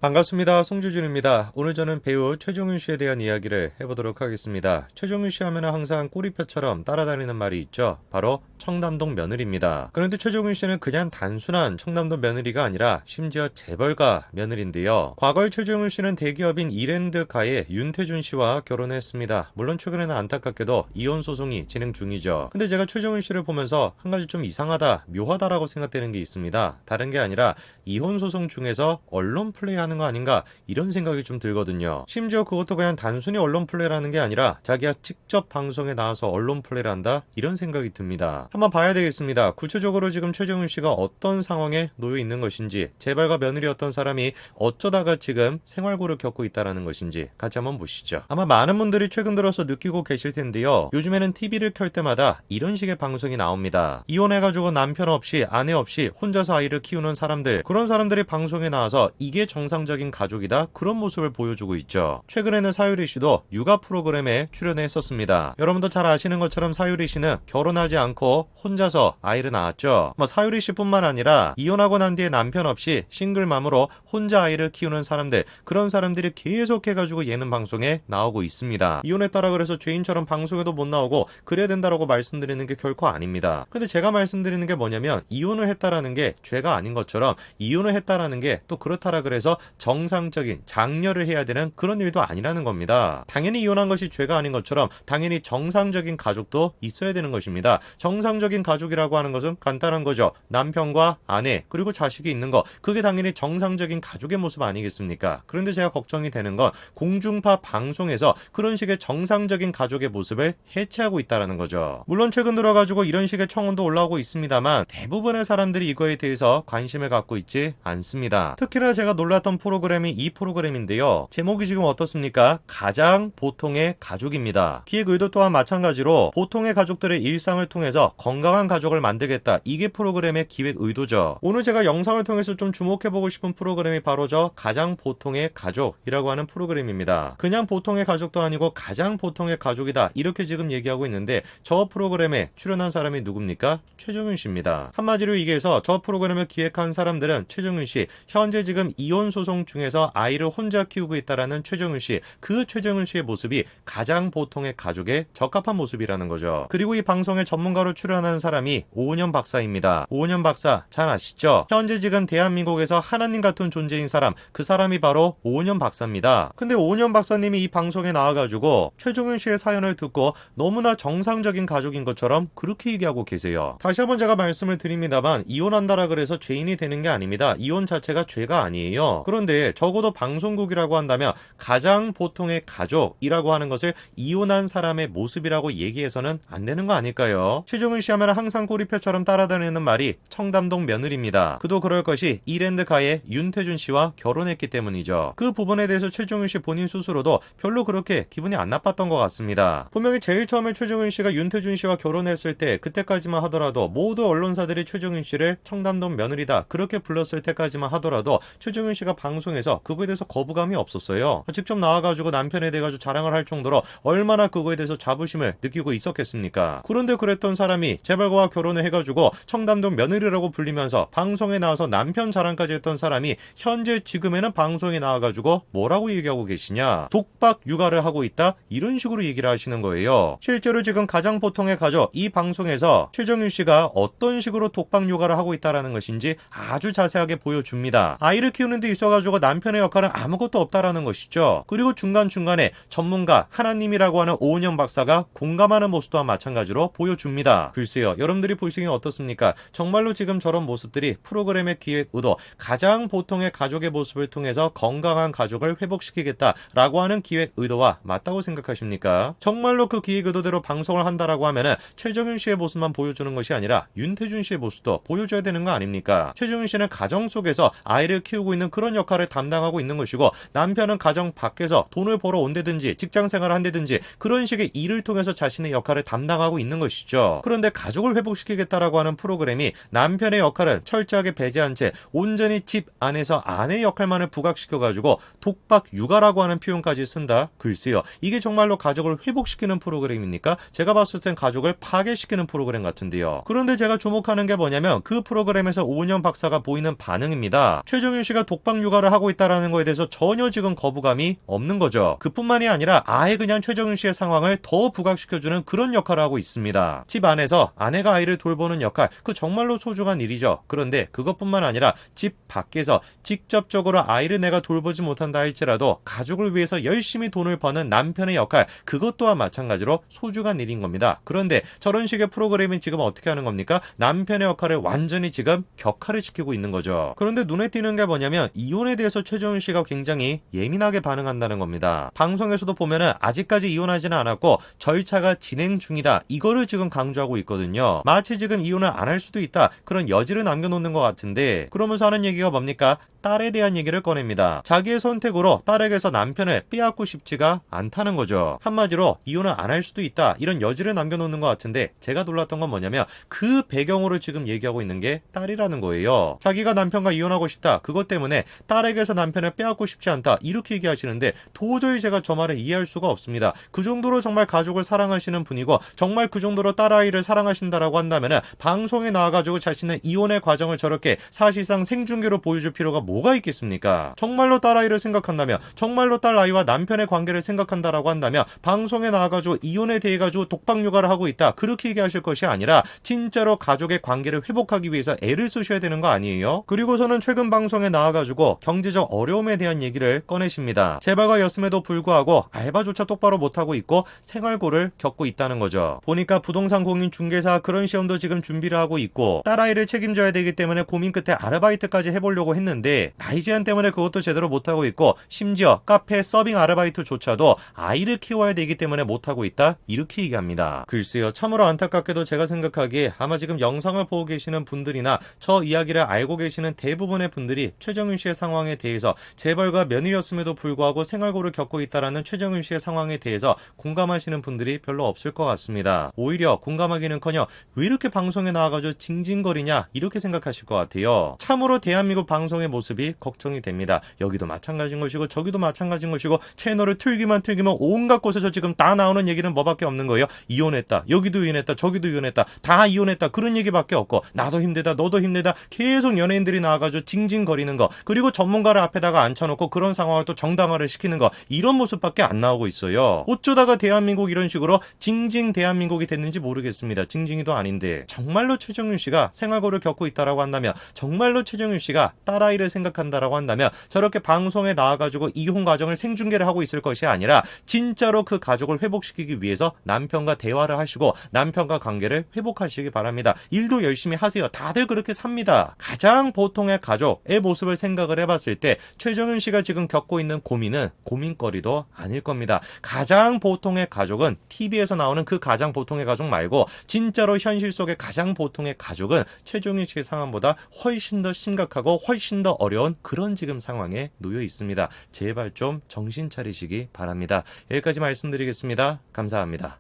반갑습니다. 송주준입니다. 오늘 저는 배우 최종윤 씨에 대한 이야기를 해보도록 하겠습니다. 최종윤 씨 하면 항상 꼬리표처럼 따라다니는 말이 있죠. 바로 청담동 며느리입니다. 그런데 최종윤 씨는 그냥 단순한 청담동 며느리가 아니라 심지어 재벌가 며느리인데요. 과거에 최종윤 씨는 대기업인 이랜드가의 윤태준 씨와 결혼했습니다. 물론 최근에는 안타깝게도 이혼 소송이 진행 중이죠. 근데 제가 최종윤 씨를 보면서 한 가지 좀 이상하다, 묘하다라고 생각되는 게 있습니다. 다른 게 아니라 이혼 소송 중에서 언론 플레이하는 거 아닌가 이런 생각이 좀 들거든요. 심지어 그것도 그냥 단순히 언론 플레이라는 게 아니라 자기가 직접 방송에 나와서 언론 플레이를 한다 이런 생각이 듭니다. 한번 봐야 되겠습니다. 구체적으로 지금 최종윤 씨가 어떤 상황에 놓여 있는 것인지, 재벌가 며느리였던 사람이 어쩌다가 지금 생활고를 겪고 있다는 것인지 같이 한번 보시죠. 아마 많은 분들이 최근 들어서 느끼고 계실 텐데요. 요즘에는 TV를 켤 때마다 이런 식의 방송이 나옵니다. 이혼해가지고 남편 없이 아내 없이 혼자서 아이를 키우는 사람들, 그런 사람들이 방송에 나와서 이게 정상적인 가족이다 그런 모습을 보여주고 있죠. 최근에는 사유리 씨도 육아 프로그램에 출연했었습니다. 여러분도 잘 아시는 것처럼 사유리 씨는 결혼하지 않고 혼자서 아이를 낳았죠. 사유리 씨뿐만 아니라 이혼하고 난 뒤에 남편 없이 싱글맘으로 혼자 아이를 키우는 사람들, 그런 사람들이 계속해가지고 예능 방송에 나오고 있습니다. 이혼했다라 그래서 죄인처럼 방송에도 못 나오고 그래야 된다라고 말씀드리는 게 결코 아닙니다. 근데 제가 말씀드리는 게 뭐냐면, 이혼을 했다라는 게 죄가 아닌 것처럼 이혼을 했다라는 게 또 그렇다라 그래서 정상적인 장녀를 해야 되는 그런 일도 아니라는 겁니다. 당연히 이혼한 것이 죄가 아닌 것처럼 당연히 정상적인 가족도 있어야 되는 것입니다. 정상적인 가족이라고 하는 것은 간단한 거죠. 남편과 아내 그리고 자식이 있는 거, 그게 당연히 정상적인 가족의 모습 아니겠습니까? 그런데 제가 걱정이 되는 건 공중파 방송에서 그런 식의 정상적인 가족의 모습을 해체하고 있다는 거죠. 물론 최근 들어가지고 이런 식의 청원도 올라오고 있습니다만 대부분의 사람들이 이거에 대해서 관심을 갖고 있지 않습니다. 특히나 제가 놀랐던 프로그램이 이 프로그램인데요. 제목이 지금 어떻습니까? 가장 보통의 가족입니다. 기획 의도 또한 마찬가지로 보통의 가족들의 일상을 통해서 건강한 가족을 만들겠다, 이게 프로그램의 기획 의도죠. 오늘 제가 영상을 통해서 좀 주목해보고 싶은 프로그램이 바로 저 가장 보통의 가족이라고 하는 프로그램입니다. 그냥 보통의 가족도 아니고 가장 보통의 가족이다 이렇게 지금 얘기하고 있는데, 저 프로그램에 출연한 사람이 누굽니까? 최종윤 씨입니다. 한마디로 얘기해서 저 프로그램을 기획한 사람들은 최종윤 씨, 현재 지금 이혼 소송 중에서 아이를 혼자 키우고 있다라는 최종윤 씨, 그 최종윤 씨의 모습이 가장 보통의 가족에 적합한 모습이라는 거죠. 그리고 이 방송에 전문가로 출연하는 사람이 오은영 박사입니다. 오은영 박사 잘 아시죠? 현재 지금 대한민국에서 하나님 같은 존재인 사람, 그 사람이 바로 오은영 박사입니다. 근데 오은영 박사님이 이 방송에 나와가지고 최종윤 씨의 사연을 듣고 너무나 정상적인 가족인 것처럼 그렇게 얘기하고 계세요. 다시 한번 제가 말씀을 드립니다만, 이혼한다라 그래서 죄인이 되는 게 아닙니다. 이혼 자체가 죄가 아니에요. 그런데 적어도 방송국이라고 한다면 가장 보통의 가족이라고 하는 것을 이혼한 사람의 모습이라고 얘기해서는 안 되는 거 아닐까요? 최종윤 씨 하면 항상 꼬리표처럼 따라다니는 말이 청담동 며느리입니다. 그도 그럴 것이 이랜드가의 윤태준 씨와 결혼했기 때문이죠. 그 부분에 대해서 최종윤 씨 본인 스스로도 별로 그렇게 기분이 안 나빴던 것 같습니다. 분명히 제일 처음에 최종윤 씨가 윤태준 씨와 결혼했을 때, 그때까지만 하더라도 모두 언론사들이 최종윤 씨를 청담동 며느리다 그렇게 불렀을 때까지만 하더라도 최종윤 씨가 방송에서 그거에 대해서 거부감이 없었어요. 직접 나와가지고 남편에 대해 가지고 자랑을 할 정도로 얼마나 그거에 대해서 자부심을 느끼고 있었겠습니까? 그런데 그랬던 사람이 재벌가와 결혼을 해가지고 청담동 며느리라고 불리면서 방송에 나와서 남편 자랑까지 했던 사람이 현재 지금에는 방송에 나와가지고 뭐라고 얘기하고 계시냐? 독박 육아를 하고 있다? 이런 식으로 얘기를 하시는 거예요. 실제로 지금 가장 보통의 가족 이 방송에서 최종윤 씨가 어떤 식으로 독박 육아를 하고 있다라는 것인지 아주 자세하게 보여줍니다. 아이를 키우는 데 있어가지고 남편의 역할은 아무것도 없다라는 것이죠. 그리고 중간중간에 전문가 하나님이라고 하는 오은영 박사가 공감하는 모습과 마찬가지로 보여줍니다. 글쎄요, 여러분들이 보시기엔 어떻습니까? 정말로 지금 저런 모습들이 프로그램의 기획 의도, 가장 보통의 가족의 모습을 통해서 건강한 가족을 회복시키겠다라고 하는 기획 의도와 맞다고 생각하십니까? 정말로 그 기획 의도대로 방송을 한다라고 하면은 최종윤 씨의 모습만 보여주는 것이 아니라 윤태준 씨의 모습도 보여줘야 되는 거 아닙니까? 최종윤 씨는 가정 속에서 아이를 키우고 있는 그런 역할을 담당하고 있는 것이고, 남편은 가정 밖에서 돈을 벌어 온다든지 직장 생활을 한다든지 그런 식의 일을 통해서 자신의 역할을 담당하고 있는 것이죠. 그런데 가족을 회복시키겠다라고 하는 프로그램이 남편의 역할을 철저하게 배제한 채 온전히 집 안에서 아내의 역할만을 부각시켜가지고 독박 육아라고 하는 표현까지 쓴다? 글쎄요, 이게 정말로 가족을 회복시키는 프로그램입니까? 제가 봤을 땐 가족을 파괴시키는 프로그램 같은데요. 그런데 제가 주목하는 게 뭐냐면, 그 프로그램에서 오은영 박사가 보이는 반응입니다. 최종윤 씨가 독박 육아 육아를 하고 있다라는 거에 대해서 전혀 지금 거부감이 없는 거죠. 그뿐만이 아니라 아예 그냥 최정윤 씨의 상황을 더 부각시켜주는 그런 역할을 하고 있습니다. 집 안에서 아내가 아이를 돌보는 역할, 그 정말로 소중한 일이죠. 그런데 그것뿐만 아니라 집 밖에서 직접적으로 아이를 내가 돌보지 못한다 할지라도 가족을 위해서 열심히 돈을 버는 남편의 역할, 그것 또한 마찬가지로 소중한 일인 겁니다. 그런데 저런 식의 프로그램이 지금 어떻게 하는 겁니까? 남편의 역할을 완전히 지금 격화를 시키고 있는 거죠. 그런데 눈에 띄는 게 뭐냐면 이혼에 대해서 최정윤 씨가 굉장히 예민하게 반응한다는 겁니다. 방송에서도 보면은 아직까지 이혼하지는 않았고 절차가 진행 중이다, 이거를 지금 강조하고 있거든요. 마치 지금 이혼을 안 할 수도 있다, 그런 여지를 남겨놓는 것 같은데, 그러면서 하는 얘기가 뭡니까? 딸에 대한 얘기를 꺼냅니다. 자기의 선택으로 딸에게서 남편을 빼앗고 싶지가 않다는 거죠. 한마디로 이혼을 안 할 수도 있다, 이런 여지를 남겨놓는 것 같은데, 제가 놀랐던 건 뭐냐면 그 배경으로 지금 얘기하고 있는 게 딸이라는 거예요. 자기가 남편과 이혼하고 싶다, 그것 때문에 딸에게서 남편을 빼앗고 싶지 않다, 이렇게 얘기하시는데 도저히 제가 저 말을 이해할 수가 없습니다. 그 정도로 정말 가족을 사랑하시는 분이고 정말 그 정도로 딸아이를 사랑하신다라고 한다면 방송에 나와가지고 자신의 이혼의 과정을 저렇게 사실상 생중계로 보여줄 필요가 뭐가 있겠습니까? 정말로 딸아이를 생각한다면, 정말로 딸아이와 남편의 관계를 생각한다라고 한다면 방송에 나와가지고 이혼에 대해 가지고 독박육아를 하고 있다, 그렇게 얘기하실 것이 아니라 진짜로 가족의 관계를 회복하기 위해서 애를 쓰셔야 되는 거 아니에요? 그리고서는 최근 방송에 나와가지고 경제적 어려움에 대한 얘기를 꺼내십니다. 재벌가였음에도 불구하고 알바조차 똑바로 못하고 있고 생활고를 겪고 있다는 거죠. 보니까 부동산 공인 중개사 그런 시험도 지금 준비를 하고 있고 딸아이를 책임져야 되기 때문에 고민 끝에 아르바이트까지 해보려고 했는데 나이 제한 때문에 그것도 제대로 못하고 있고 심지어 카페 서빙 아르바이트조차도 아이를 키워야 되기 때문에 못하고 있다, 이렇게 얘기합니다. 글쎄요, 참으로 안타깝게도 제가 생각하기에 아마 지금 영상을 보고 계시는 분들이나 저 이야기를 알고 계시는 대부분의 분들이 최정윤 씨의 상황에 대해서 재벌가 며느리였음에도 불구하고 생활고를 겪고 있다라는 최정윤 씨의 상황에 대해서 공감하시는 분들이 별로 없을 것 같습니다. 오히려 공감하기는커녕 왜 이렇게 방송에 나와가지고 징징거리냐, 이렇게 생각하실 것 같아요. 참으로 대한민국 방송의 모습이 걱정이 됩니다. 여기도 마찬가지인 것이고 저기도 마찬가지인 것이고 채널을 틀기만 온갖 곳에서 지금 다 나오는 얘기는 뭐밖에 없는 거예요. 이혼했다, 여기도 이혼했다, 저기도 이혼했다, 다 이혼했다, 그런 얘기밖에 없고 나도 힘들다, 너도 힘들다, 계속 연예인들이 나와가지고 징징거리는 거, 그리고 전문가를 앞에다가 앉혀놓고 그런 상황을 또 정당화를 시키는 거, 이런 모습밖에 안 나오고 있어요. 어쩌다가 대한민국 이런 식으로 징징 대한민국이 됐는지 모르겠습니다. 징징이도 아닌데 정말로 최정윤 씨가 생활고를 겪고 있다라고 한다면, 정말로 최정윤 씨가 딸아이를 생각한다라고 한다면 저렇게 방송에 나와가지고 이혼 과정을 생중계를 하고 있을 것이 아니라 진짜로 그 가족을 회복시키기 위해서 남편과 대화를 하시고 남편과 관계를 회복하시기 바랍니다. 일도 열심히 하세요. 다들 그렇게 삽니다. 가장 보통의 가족의 모습을 생각을 해봤을 때 최정윤 씨가 지금 겪고 있는 고민은 고민거리도 아닐 겁니다. 가장 보통의 가족은 TV에서 나오는 그 가장 보통의 가족 말고 진짜로 현실 속의 가장 보통의 가족은 최정윤 씨의 상황보다 훨씬 더 심각하고 훨씬 더 어려운 그런 지금 상황에 놓여 있습니다. 제발 좀 정신 차리시기 바랍니다. 여기까지 말씀드리겠습니다. 감사합니다.